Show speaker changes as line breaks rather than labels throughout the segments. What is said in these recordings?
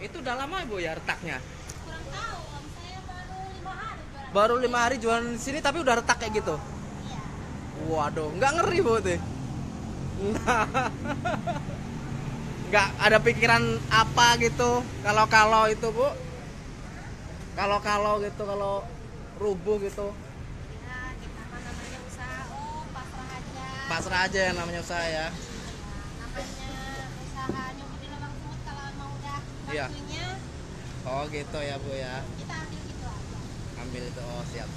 Itu udah lama Bu ya retaknya?
Kurang tahu, om saya
Baru 5 hari jualan di sini tapi udah retak kayak gitu.
Iya.
Waduh, nggak ngeri Bu tuh. Nggak ada pikiran apa gitu kalau itu Bu? Kalau gitu, kalau rubuh gitu.
Ya, kita mah namanya usaha, oh pasrah aja.
Pasrah aja yang namanya usaha ya.
Namanya usaha nyubutin lubang semut kalau emang udah
Iya.
waktunya
Oh gitu ya Bu ya.
kita ambil gitu aja.
Ambil itu. Oh siap.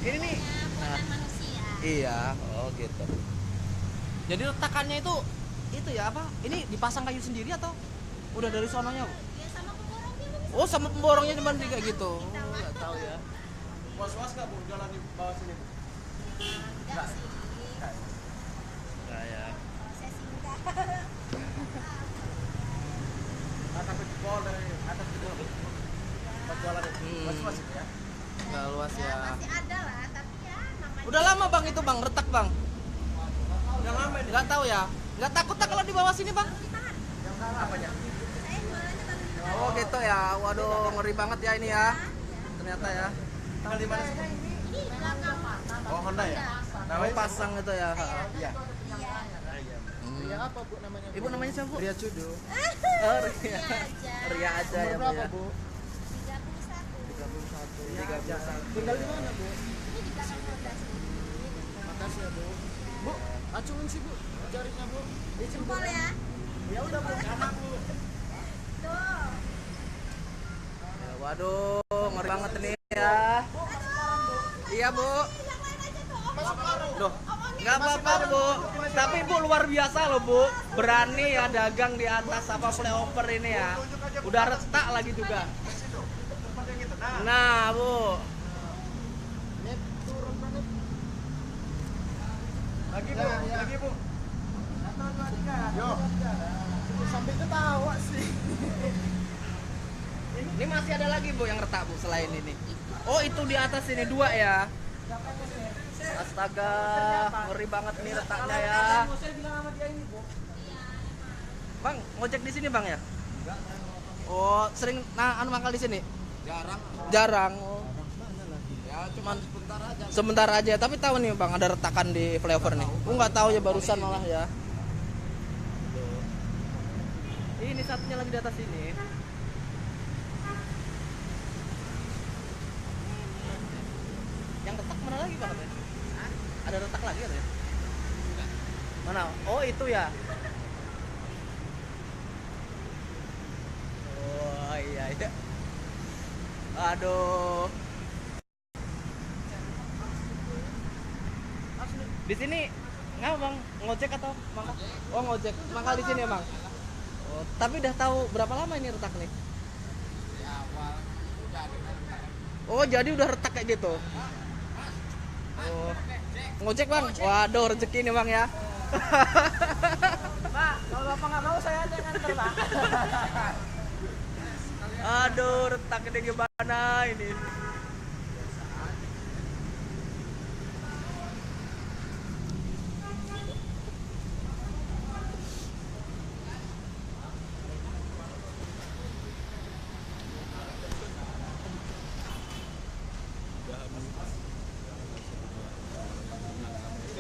Ini nih.
Namanya
Nah,
buatan manusia.
iya. Oh gitu. Jadi retakannya itu ya apa? Ini dipasang kayu sendiri atau udah dari sononya Bu?
Ya sama pemborongnya bisa.
Oh sama pemborongnya cuma kayak gitu. Oh, nggak tahu ya.
Was-was nggak Bu jalan di bawah sini Bu?
Enggak sih.
Nah, ya.
Proses singkat.
Takut jebol dari atas gitu Bu. Pas jalan itu. Was-was itu ya.
Nggak luas
Ya,
ya.
masih ada lah, tapi ya namanya.
Udah lama Bang itu Bang retak Bang.
Udah lama ini.
Nggak tahu ya. Nggak takut tak kalau di bawah sini Bang?
Yang salah apanya?
Saya jualannya baru di
Oh gitu ya. Waduh ngeri banget ya ini ya. Ternyata ya.
Tinggal di mana sih?
Ini di belakang.
Oh Honda ya?
Oh
Namanya
pasang itu ya.
Iya.
Iya.
Ria apa Bu namanya?
Ibu namanya siapa Bu?
Ria Cudo.
Oh, Ria.
aja.
Ria aja ya Bu ya.
Bu?
31.
31. Tinggal di mana Bu?
Ini di belakang Honda sini.
Makasih ya Bu. Bu, acungin sih Bu. Jarinya Bu.
Jempol ya.
Ya udah Bu, aman Bu.
Tuh.
Ya, waduh ngeri banget ini ya. Iya Bu. Loh, nggak apa-apa Bu. Tapi Bu luar biasa loh Bu. Berani ya dagang di atas apa flyover ini ya. Udah retak lagi juga. Nah Bu.
Ini turun banget. Lagi Bu, lagi Bu. 1, 2, 3. Yo. Sambil ketawa sih.
Ini masih ada lagi Bu yang retak Bu selain ini. Oh itu di atas ini 2 ya. Astaga, ngeri banget nih retaknya ya.
Saya bilang sama dia ini Bu.
Bang, ngojek di sini Bang ya? Oh, sering mangkal di sini? Jarang. Oh.
Ya cuman sebentar aja.
Sebentar aja, tapi tahu nih Bang ada retakan di flyover nih. Nggak tahu ya barusan malah ya. Ini satunya lagi di atas sini. Yang retak mana lagi Bang? Ada retak lagi ya? Mana? Oh itu ya. Oh iya. Aduh. Di sini nggak Bang ngojek atau mangkal? Oh ngojek, mangkal di sini ya Bang. Oh, tapi udah tahu berapa lama ini retak nih? Oh jadi udah retak kayak gitu. Oh. Ngojek Bang. Waduh rezeki nih Bang ya.
Pak, kalau Bapak nggak mau saya aja nganter Pak.
Aduh retak ini gimana ini?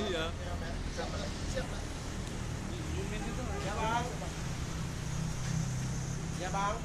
Iya.
Ya Bang.